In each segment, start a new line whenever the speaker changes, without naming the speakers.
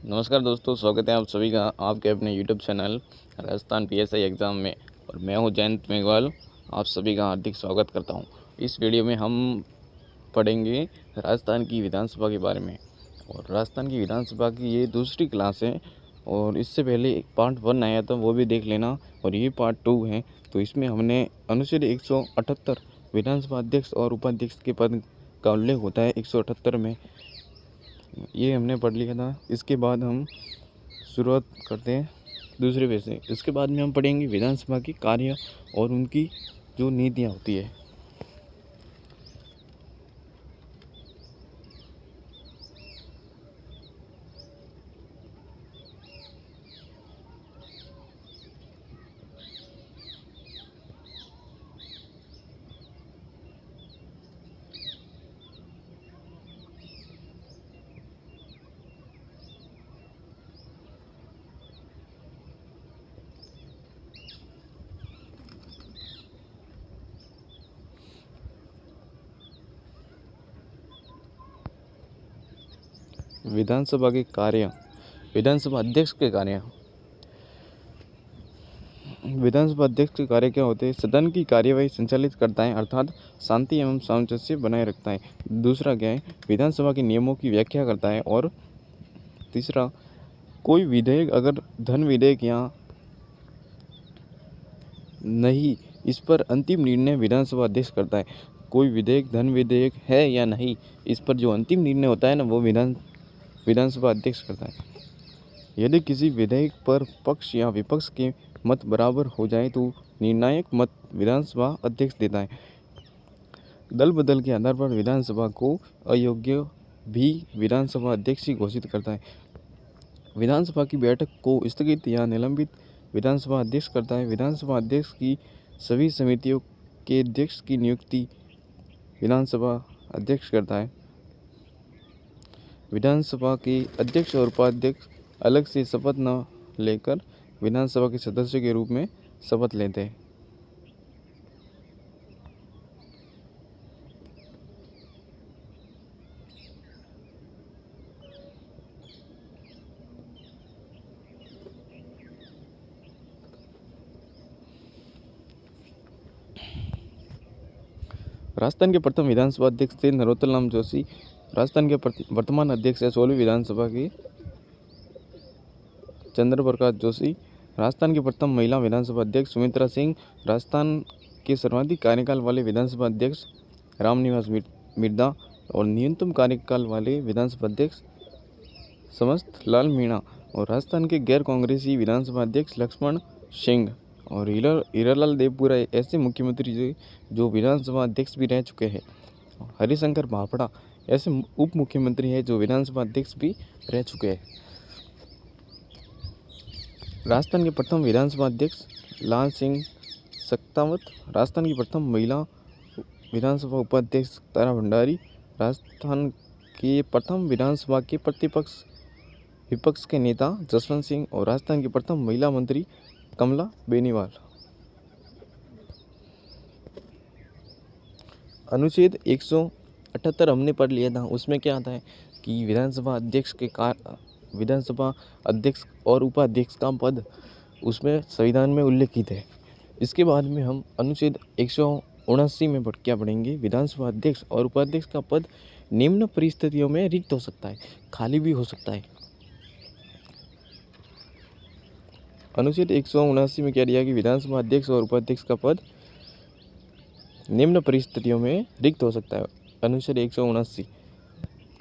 नमस्कार दोस्तों, स्वागत है आप सभी का आपके अपने YouTube channel Rajasthan PSI exam में। और मैं हूं जयंत मेघवाल, आप सभी का हार्दिक स्वागत करता हूं। इस वीडियो में हम पढ़ेंगे राजस्थान की विधानसभा के बारे में। और राजस्थान की विधानसभा की ये दूसरी क्लास है और इससे पहले एक पार्ट 1 आया था, वो भी देख लेना। और ये पार्ट 2 है। तो इसमें हमने अनुच्छेद 178 विधानसभा अध्यक्ष और उपाध्यक्ष के पद का उल्लेख होता है 178 में, ये हमने पढ़ लिया था। इसके बाद हम शुरुआत करते हैं दूसरे पेज से। इसके बाद में हम पढ़ेंगे विधानसभा के कार्य और उनकी जो नीतियाँ होती है। विधानसभा के कार्य, विधानसभा अध्यक्ष के कार्य। विधानसभा अध्यक्ष के कार्य क्या होते हैं? सदन की कार्यवाही संचालित करता है, अर्थात शांति एवं सामंजस्य बनाए रखता है। दूसरा क्या है? विधानसभा के नियमों की व्याख्या करता है। और तीसरा, कोई विधेयक अगर धन विधेयक या नहीं, इस पर अंतिम निर्णय विधानसभा अध्यक्ष करता है। कोई विधेयक धन विधेयक है या नहीं, इस पर जो अंतिम निर्णय होता है ना, वो विधानसभा अध्यक्ष करता है। यदि किसी विधेयक पर पक्ष या विपक्ष के मत बराबर हो जाए तो निर्णायक मत विधानसभा अध्यक्ष देता है। दल बदल के आधार पर विधानसभा को अयोग्य भी विधानसभा अध्यक्ष ही घोषित करता है। विधानसभा की बैठक को स्थगित या निलंबित विधानसभा अध्यक्ष करता है। विधानसभा अध्यक्ष की सभी समितियों के अध्यक्ष की नियुक्ति विधानसभा अध्यक्ष करता है। विधानसभा के अध्यक्ष और उपाध्यक्ष अलग से शपथ न लेकर विधानसभा के सदस्य के रूप में शपथ लेते हैं। राजस्थान के प्रथम विधानसभा अध्यक्ष थे नरोत्तम राम जोशी। राजस्थान के वर्तमान अध्यक्ष है 16वीं विधानसभा के चंद्र प्रकाश जोशी। राजस्थान की प्रथम महिला विधानसभा अध्यक्ष सुमित्रा सिंह। राजस्थान के सर्वाधिक कार्यकाल वाले विधानसभा अध्यक्ष रामनिवास मिर्धा। और न्यूनतम कार्यकाल वाले विधानसभा अध्यक्ष समस्त लाल मीणा। और राजस्थान के गैर कांग्रेसी विधानसभा अध्यक्ष लक्ष्मण सिंह और हीरालाल देवपुरा ऐसे मुख्यमंत्री जो विधानसभा अध्यक्ष भी रह चुके हैं। हरिशंकर भापड़ा ऐसे उप मुख्यमंत्री हैं जो विधानसभा अध्यक्ष भी रह चुके हैं। राजस्थान के प्रथम विधानसभा अध्यक्ष लाल सिंह सक्तावत। राजस्थान की प्रथम महिला विधानसभा उपाध्यक्ष तारा भंडारी। राजस्थान के प्रथम विधानसभा के प्रतिपक्ष विपक्ष के नेता जसवंत सिंह। और राजस्थान की प्रथम महिला मंत्री कमला बेनीवाल। अनुच्छेद 178 हमने पढ़ लिया था। उसमें क्या आता है कि विधानसभा अध्यक्ष और उपाध्यक्ष का पद उसमें संविधान में उल्लेखित है। इसके बाद में हम अनुच्छेद 179 में क्या पढ़ेंगे? विधानसभा अध्यक्ष और उपाध्यक्ष का पद निम्न परिस्थितियों में रिक्त हो सकता है, खाली भी हो सकता है। अनुच्छेद 179 में क्या दिया कि विधानसभा अध्यक्ष और उपाध्यक्ष का पद निम्न परिस्थितियों में रिक्त हो सकता है। अनुच्छेद 179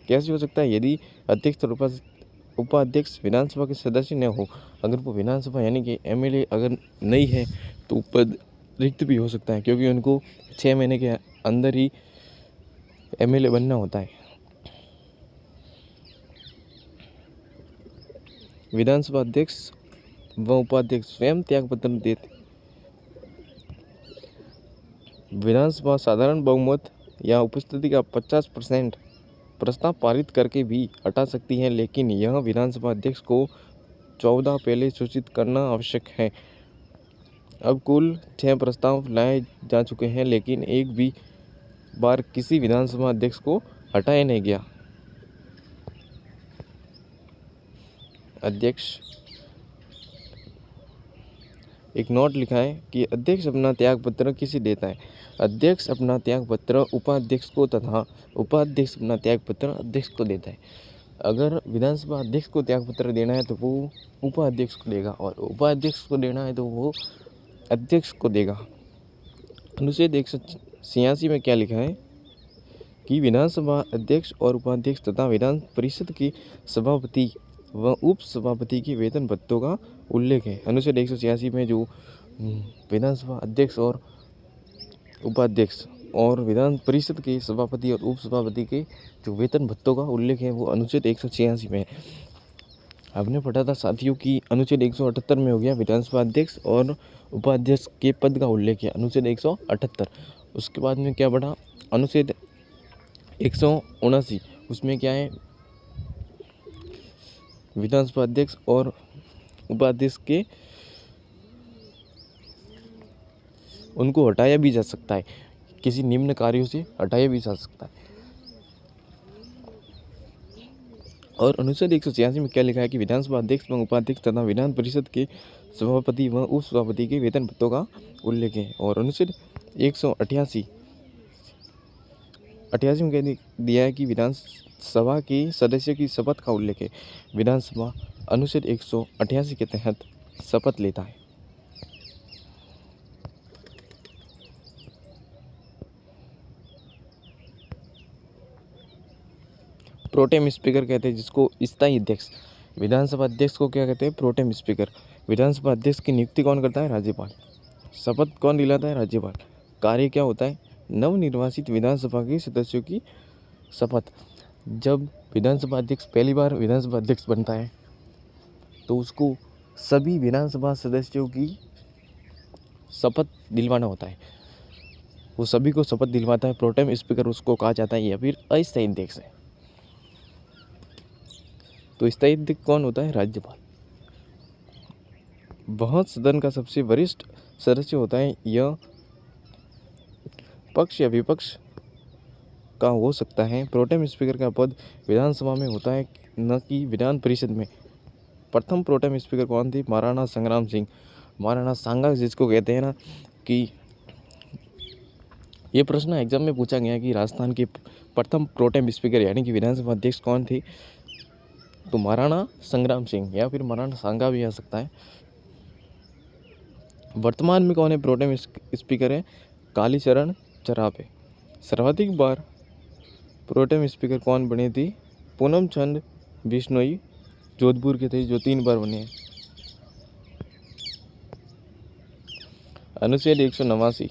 कैसे हो सकता है? यदि अध्यक्ष और उपाध्यक्ष विधानसभा के सदस्य न हो। अगर वो विधानसभा यानी कि एमएलए अगर नहीं है तो पद रिक्त भी हो सकता है, क्योंकि उनको 6 महीने के अंदर ही एमएलए बनना होता है। विधानसभा अध्यक्ष व उपाध्यक्ष स्वयं त्यागपत्र देते। विधानसभा साधारण बहुमत या उपस्थिति का 50% प्रस्ताव पारित करके भी हटा सकती है, लेकिन यह विधानसभा अध्यक्ष को 14 पहले सूचित करना आवश्यक है। अब कुल 6 प्रस्ताव लाए जा चुके हैं, लेकिन एक भी बार किसी विधानसभा अध्यक्ष को हटाया नहीं गया। अध्यक्ष एक नोट लिखा है कि अध्यक्ष अपना त्यागपत्र किसे देता है। अध्यक्ष अपना त्यागपत्र उपाध्यक्ष को तथा उपाध्यक्ष अपना त्यागपत्र अध्यक्ष को देता है। अगर विधानसभा अध्यक्ष को त्यागपत्र देना है तो वो उपाध्यक्ष को देगा और उपाध्यक्ष को देना है तो वो अध्यक्ष को देगा। अनुच्छेद 186 में क्या लिखा है कि विधानसभा अध्यक्ष और उपाध्यक्ष तथा विधान परिषद के सभापति व उप सभापति के वेतन भत्तों का उल्लेख है। अनुच्छेद 186 में जो विधानसभा अध्यक्ष और उपाध्यक्ष और विधान परिषद के सभापति और उप सभापति के जो वेतन भत्तों का उल्लेख है वो अनुच्छेद 186 में है। हमने पढ़ा था साथियों की अनुच्छेद 178 में हो गया विधानसभा अध्यक्ष और उपाध्यक्ष के पद का उल्लेख है, अनुच्छेद 178। उसके बाद में क्या पढ़ा, अनुच्छेद 179, उसमें क्या है, विधानसभा अध्यक्ष और उपाध्यक्ष के उनको हटाया भी जा सकता है, किसी निम्न कार्यों से हटाया भी जा सकता है। और अनुच्छेद 186 में क्या लिखा है कि विधानसभा अध्यक्ष व उपाध्यक्ष तथा विधान परिषद के सभापति व उप सभापति के वेतन भत्तों का उल्लेख है। और अनुच्छेद 188 में कह दिया है कि विधानसभा के सदस्य की शपथ का उल्लेख है। विधानसभा अनुच्छेद 188 के तहत शपथ लेता है। प्रोटेम स्पीकर कहते हैं जिसको स्थायी अध्यक्ष। विधानसभा अध्यक्ष को क्या कहते हैं, प्रोटेम स्पीकर। विधानसभा अध्यक्ष की नियुक्ति कौन करता है, राज्यपाल। शपथ कौन दिलाता है, राज्यपाल। कार्य क्या होता है, नवनिर्वाचित विधानसभा के सदस्यों की शपथ। जब विधानसभा अध्यक्ष पहली बार विधानसभा अध्यक्ष बनता है तो उसको सभी विधानसभा सदस्यों की शपथ दिलवाना होता है। वो सभी को शपथ दिलवाता है। प्रोटेम स्पीकर उसको कहा जाता है या फिर अस्थायी अध्यक्ष है। तो स्थायी अध्यक्ष कौन होता है, राज्यपाल। वह सदन का सबसे वरिष्ठ सदस्य होता है। यह पक्ष या विपक्ष का हो सकता है। प्रोटेम स्पीकर का पद विधानसभा में होता है, न कि विधान परिषद में। प्रथम प्रोटेम स्पीकर कौन थे, महाराणा संग्राम सिंह। महाराणा सांगा जिसको कहते हैं ना, कि ये प्रश्न एग्जाम में पूछा गया कि राजस्थान के प्रथम प्रोटेम स्पीकर यानी कि विधानसभा अध्यक्ष कौन थे, तो महाराणा संग्राम सिंह या फिर महाराणा सांगा भी आ सकता है। वर्तमान में कौन है प्रोटेम स्पीकर है, कालीचरण चरापे। सर्वाधिक बार प्रोटेम स्पीकर कौन बने थे, पूनम चंद बिश्नोई जोधपुर के थे, जो 3 बार बने हैं। अनुच्छेद 189।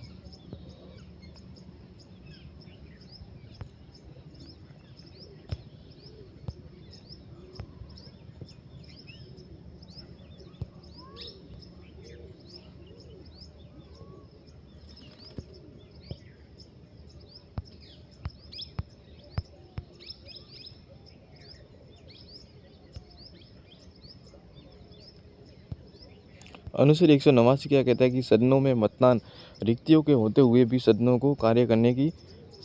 अनुच्छेद 189 क्या कहता है कि सदनों में मतदान रिक्तियों के होते हुए भी सदनों को कार्य करने की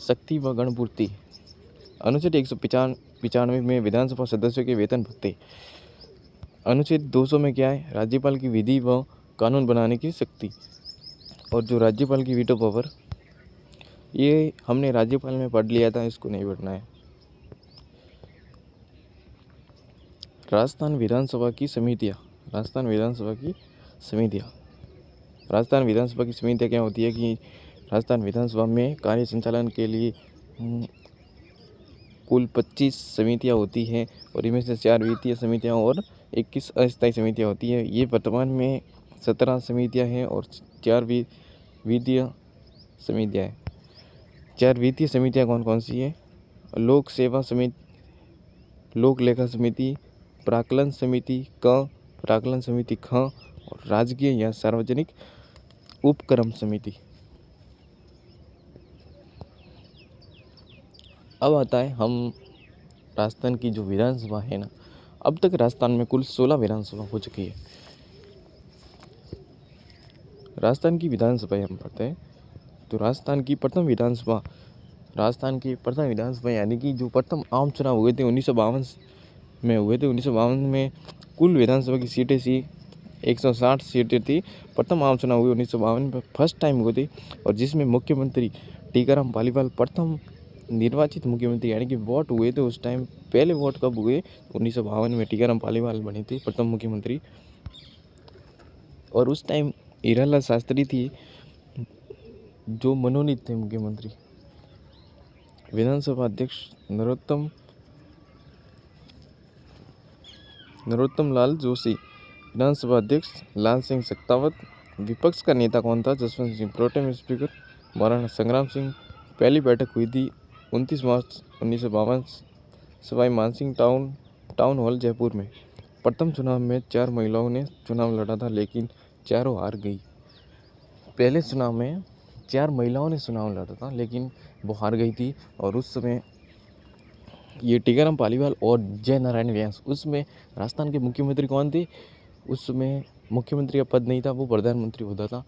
शक्ति व गणपूर्ति। अनुच्छेद 195 में विधानसभा सदस्यों के वेतन भत्ते। अनुच्छेद 200 में क्या है, राज्यपाल की विधि व कानून बनाने की शक्ति। और जो राज्यपाल की वीटो पावर, ये हमने राज्यपाल में पढ़ लिया था, इसको नहीं पढ़ना है। राजस्थान विधानसभा की समितियाँ। राजस्थान विधानसभा की समितियाँ क्या होती है कि राजस्थान विधानसभा में कार्य संचालन के लिए कुल 25 समितियाँ होती हैं और इनमें से 4 वित्तीय समितियाँ और 21 अस्थायी समितियाँ होती है। ये वर्तमान में 17 समितियाँ हैं और 4 वित्तीय समितियाँ हैं। 4 वित्तीय समितियाँ कौन कौन सी है, लोक सेवा समिति, लोक लेखा समिति, प्राक्कलन समिति क, प्राक्कलन समिति ख और राजकीय या सार्वजनिक उपक्रम समिति। अब आता है हम राजस्थान की जो विधानसभा है ना, अब तक राजस्थान में कुल 16 विधानसभा हो चुकी है। राजस्थान की विधानसभा हम पढ़ते हैं तो राजस्थान की प्रथम विधानसभा यानी कि जो प्रथम आम चुनाव हुए थे 1952 में हुए थे। 1952 में कुल विधानसभा की सीटें थी 160 सीटें थी। प्रथम आम चुनाव हुए 1952 में, फर्स्ट टाइम हुए थे, और जिसमें मुख्यमंत्री टीकाराम पालीवाल प्रथम निर्वाचित मुख्यमंत्री, यानी कि वोट हुए थे उस टाइम। पहले वोट कब हुए? 1952 में टीकाराम पालीवाल बने थे प्रथम मुख्यमंत्री। और उस टाइम हीरालाल शास्त्री थी जो मनोनीत थे मुख्यमंत्री। विधानसभा अध्यक्ष नरोत्तम लाल जोशी, विधानसभा अध्यक्ष लाल सिंह सत्तावत। विपक्ष का नेता कौन था? जसवंत सिंह। प्रोटेम स्पीकर महाराणा संग्राम सिंह। पहली बैठक हुई थी 29 मार्च 1952 सवाई मानसिंह टाउन हॉल जयपुर में। प्रथम चुनाव में 4 महिलाओं ने चुनाव लड़ा था, लेकिन चारों हार गई। पहले चुनाव में 4 महिलाओं ने चुनाव लड़ा था, लेकिन वो हार गई थी। और उस समय ये टीकाराम पालीवाल और जय नारायण व्यास, उसमें राजस्थान के मुख्यमंत्री कौन थे? उस समय मुख्यमंत्री का पद नहीं था, वो प्रधानमंत्री होता था।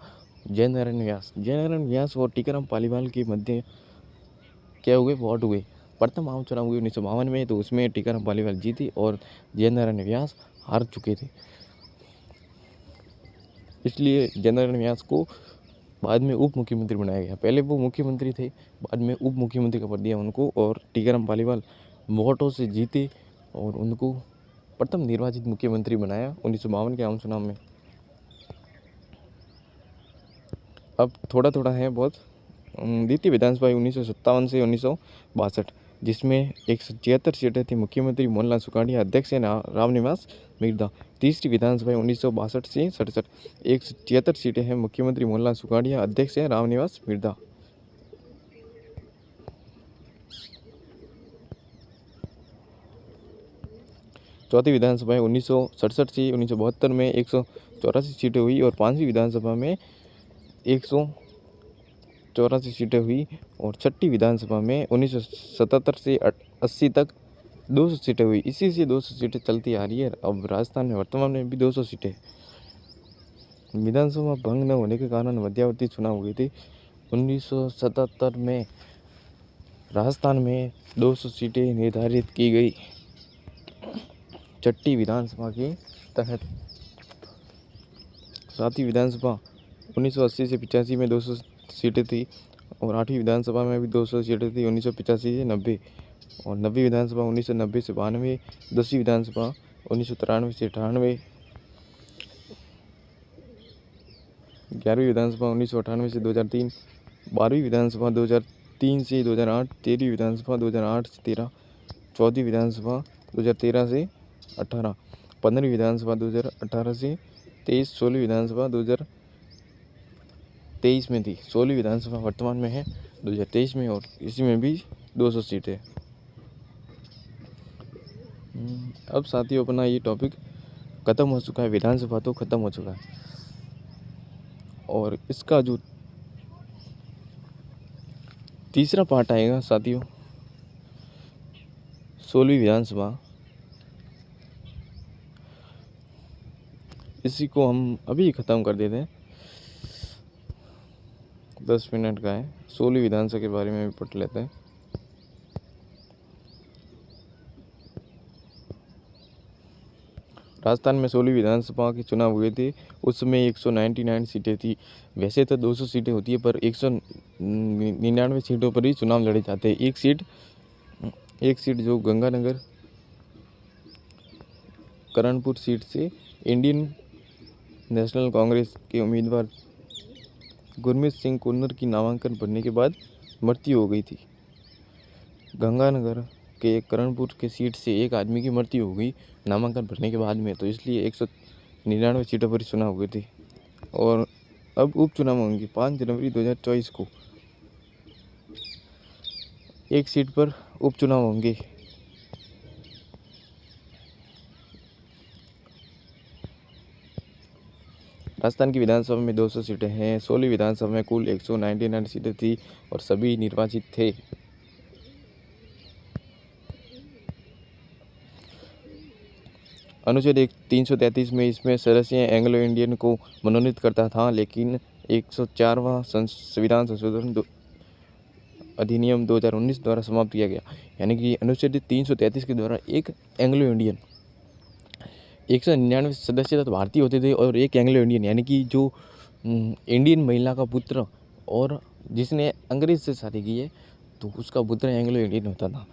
जय नारायण व्यास और टीकाराम पालीवाल के मध्य क्या हुए? वोट हुए। प्रथम आम चुनाव हुए 1952 में, तो उसमें टीकाराम पालीवाल जीते और जय नारायण व्यास हार चुके थे। इसलिए जय नारायण व्यास को बाद में उप मुख्यमंत्री बनाया गया। पहले वो मुख्यमंत्री थे, बाद में उप मुख्यमंत्री का पद दिया उनको, और टीकाराम पालीवाल वोटों से जीते और उनको प्रथम निर्वाचित मुख्यमंत्री बनाया 1952 के आम चुनाव में। अब थोड़ा है बहुत। द्वितीय विधानसभा 1957 से 1962, जिसमें 176 सीटें थी। मुख्यमंत्री मोहनलाल सुखाड़िया, अध्यक्ष है रामनिवास मिर्धा। तीसरी विधानसभा 1962 से 67, 176 सीटें हैं। मुख्यमंत्री मोहनलाल सुखाड़िया, अध्यक्ष है रामनिवास मिर्धा। चौथी विधानसभा 1967 से 1972 में 184 सीटें हुई, और पांचवी विधानसभा में 184 सीटें हुई, और छठी विधानसभा में 1977 से 80 तक 200 सीटें हुई। इसी से 200 सीटें चलती आ रही है। अब राजस्थान में वर्तमान में भी 200 सीटें। विधानसभा भंग न होने के कारण मध्यावधि चुनाव हुए थे 1977 में। राजस्थान में 200 सीटें निर्धारित की गई छठी विधानसभा के तहत। सातवीं विधानसभा 1980 से 85 में 200 सीटें थी, और आठवीं विधानसभा में भी 200 सीटें थी 1985 से 90, और नवीं विधानसभा 1990 से 92, 10वीं विधानसभा 1993 से 98, 11वीं विधानसभा 1998 से 2003, 12वीं विधानसभा 2003 से 2008, 13वीं विधानसभा 2008 से 13, 14वीं विधानसभा 2013 से 18, 15वीं विधानसभा 2018 से 23, 16वीं विधानसभा 2023 में थी। 16वीं विधानसभा वर्तमान में है 2023 में, और इसी में भी 200 सीटें। अब साथियों अपना ये टॉपिक ख़त्म हो चुका है। विधानसभा तो ख़त्म हो चुका है, और इसका जो तीसरा पार्ट आएगा साथियों, 16वीं विधानसभा, इसी को हम अभी ख़त्म कर देते हैं। 10 मिनट का है। 16वीं विधानसभा के बारे में भी पढ़ लेते हैं। राजस्थान में 16वीं विधानसभा के चुनाव हुए थे। उस समय 199 सीटें थी। वैसे तो 200 सीटें होती है, पर 199 सीटों पर ही चुनाव लड़े जाते हैं। एक सीट जो गंगानगर करणपुर सीट से इंडियन नेशनल कांग्रेस के उम्मीदवार गुरमीत सिंह कुन्नर की नामांकन भरने के बाद मृत्यु हो गई थी। गंगानगर के करणपुर के सीट से एक आदमी की मृत्यु हो गई नामांकन भरने के बाद में, तो इसलिए 199 सीटों पर चुनाव हुए थे। और अब उपचुनाव होंगे 5 जनवरी 2024 को। एक सीट पर उपचुनाव होंगे। राजस्थान की विधानसभा में 200 सीटें हैं। 16वीं विधानसभा में कुल 199 सीटें थी और सभी निर्वाचित थे। अनुच्छेद 333 में इसमें सदस्य एंग्लो इंडियन को मनोनीत करता था, लेकिन 104वां संविधान संशोधन अधिनियम 2019 द्वारा समाप्त किया गया। यानी कि अनुच्छेद 333 के द्वारा एक एंग्लो इंडियन 199 सदस्य तो भारतीय होते थे और एक एंग्लो इंडियन, यानी कि जो इंडियन महिला का पुत्र और जिसने अंग्रेज से शादी की है तो उसका पुत्र एंग्लो इंडियन होता था।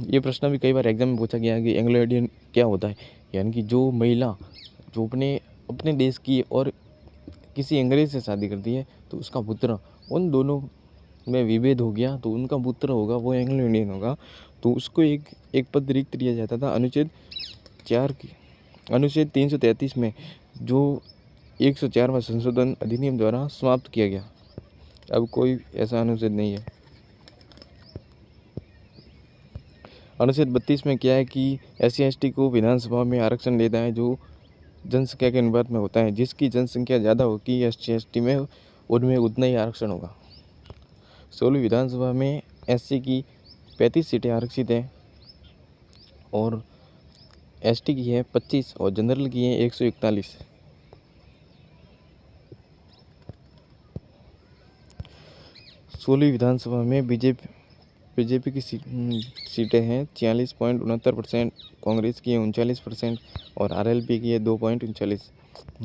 ये प्रश्न भी कई बार एग्जाम में पूछा गया है कि एंग्लो इंडियन क्या होता है, यानी कि जो महिला जो अपने अपने देश की और किसी अंग्रेज से शादी करती है तो उसका पुत्र, उन दोनों में विभेद हो गया तो उनका पुत्र होगा वो एंग्लो इंडियन होगा, तो उसको एक पद रिक्त दिया जाता था। अनुच्छेद 333 में जो 104वां संशोधन अधिनियम द्वारा समाप्त किया गया। अब कोई ऐसा अनुच्छेद नहीं है। अनुच्छेद 32 में क्या है कि SC/ST को विधानसभा में आरक्षण देता है जो जनसंख्या के अनुपात में होता है। जिसकी जनसंख्या ज़्यादा होगी SC/ST में उनमें उतना ही आरक्षण होगा। 16वीं विधानसभा में SC की 35 सीटें आरक्षित हैं और ST की है 25 और जनरल की है 141। सोलहवीं विधानसभा में बीजेपी की सीटें हैं 46.69%, कांग्रेस की है 39% और RLP की है 2.39।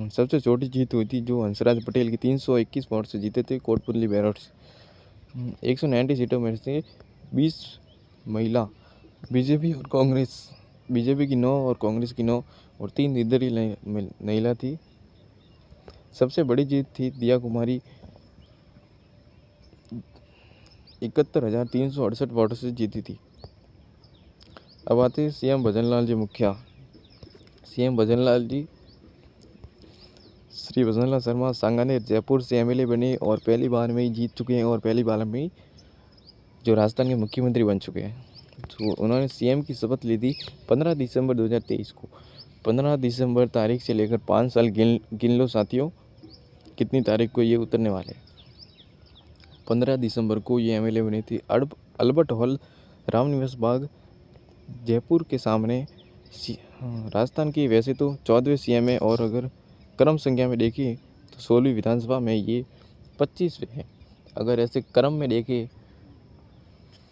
सबसे छोटी जीत हुई थी जो हंसराज पटेल की 321 वोट से जीते थे कोटपुतली बैरट से। 190 सीटों में से 20 महिला बीजेपी की 9 और कांग्रेस की 9 और 3 निर्दलीय महिला थी। सबसे बड़ी जीत थी दिया कुमारी 71,368 वोटों से जीती थी। अब आते हैं CM भजनलाल जी मुखिया। CM भजनलाल जी श्री भजनलाल शर्मा सांगानेर जयपुर से MLA बने और पहली बार में ही जीत चुके हैं और पहली बार में ही जो राजस्थान के मुख्यमंत्री बन चुके हैं। तो उन्होंने CM की शपथ ली थी 15 दिसंबर 2023 को। 15 दिसंबर तारीख से लेकर 5 साल गिन लो साथियों, कितनी तारीख को ये उतरने वाले। 15 दिसंबर को ये MLA बनी थी। अल्बर्ट हॉल रामनिवास बाग जयपुर के सामने। राजस्थान की वैसे तो 14वें CM है और अगर क्रम संख्या में देखें तो 16वीं विधानसभा में ये 25वें हैं। अगर ऐसे क्रम में देखें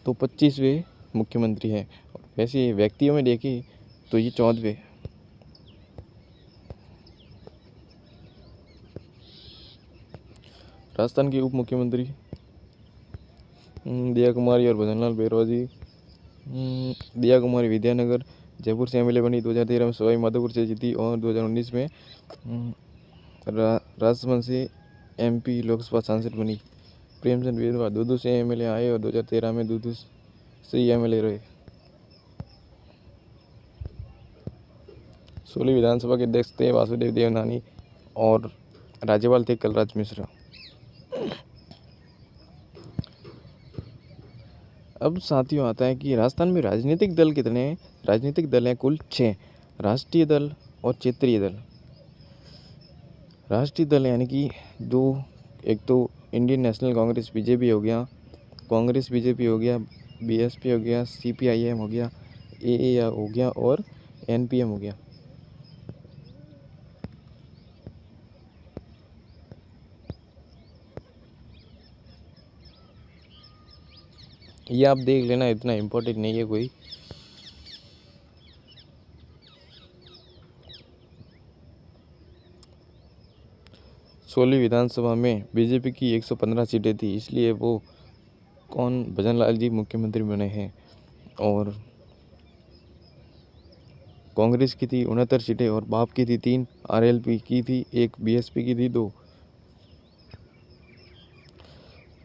तो 25वें मुख्यमंत्री हैं और वैसे व्यक्तियों में देखें तो ये 14वें। राजस्थान के उप मुख्यमंत्री दिया कुमारी और भजनलाल बैरवा जी। दिया कुमारी विद्यानगर जयपुर से MLA बनी, 2013 में सवाई माधोपुर से जीती और 2019 में राजसमंद से MP लोकसभा सांसद बनी। प्रेमचंद वेदवा दूदू से MLA आए और 2013 में दूदू से ही MLA रहे। 16वीं विधानसभा के अध्यक्ष थे वासुदेव देवनानी और राज्यपाल थे कलराज मिश्रा। अब साथियों आता है कि राजस्थान में राजनीतिक दल कितने हैं। राजनीतिक दल हैं कुल 6, राष्ट्रीय दल और क्षेत्रीय दल। राष्ट्रीय दल यानी कि जो एक तो इंडियन नेशनल कांग्रेस BJP हो गया, कांग्रेस BJP हो गया, BSP हो गया, CPIM हो गया, AA हो गया और NPM हो गया। ये आप देख लेना, इतना इम्पोर्टेंट नहीं है कोई। सोलहवीं विधानसभा में BJP की 115 सीटें थी, इसलिए वो भजनलाल जी मुख्यमंत्री बने हैं। और कांग्रेस की थी 69 सीटें और बाप की थी 3, RLP की थी 1, BSP की थी 2।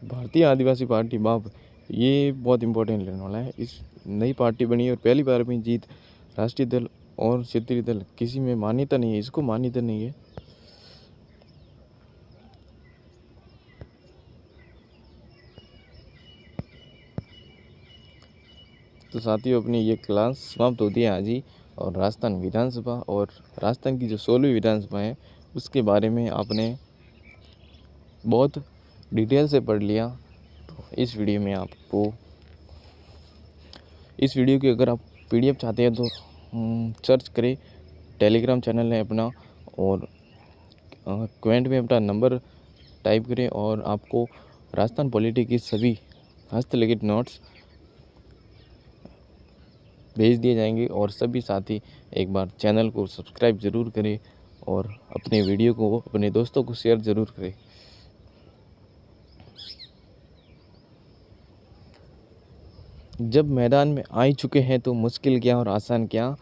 भारतीय आदिवासी पार्टी बाप, ये बहुत इंपॉर्टेंट लेने वाला है। इस नई पार्टी बनी और पहली बार में जीत। राष्ट्रीय दल और क्षेत्रीय दल किसी में मान्यता नहीं है, इसको मान्यता नहीं है। तो साथियों अपनी ये क्लास समाप्त होती है आज ही। और राजस्थान विधानसभा और राजस्थान की जो 16वीं विधानसभा है उसके बारे में आपने बहुत डिटेल से पढ़ लिया। तो इस वीडियो में आपको इस वीडियो की अगर आप PDF चाहते हैं तो सर्च करें, टेलीग्राम चैनल है अपना और कमेंट में अपना नंबर टाइप करें और आपको राजस्थान पॉलिटी की सभी हस्तलिखित नोट्स भेज दिए जाएंगे। और सभी साथी एक बार चैनल को सब्सक्राइब ज़रूर करें और अपने वीडियो को अपने दोस्तों को शेयर ज़रूर करें। जब मैदान में आ ही चुके हैं तो मुश्किल क्या और आसान क्या।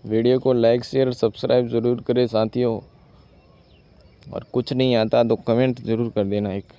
वीडियो को लाइक शेयर सब्सक्राइब ज़रूर करें साथियों। और कुछ नहीं आता तो कमेंट ज़रूर कर देना एक।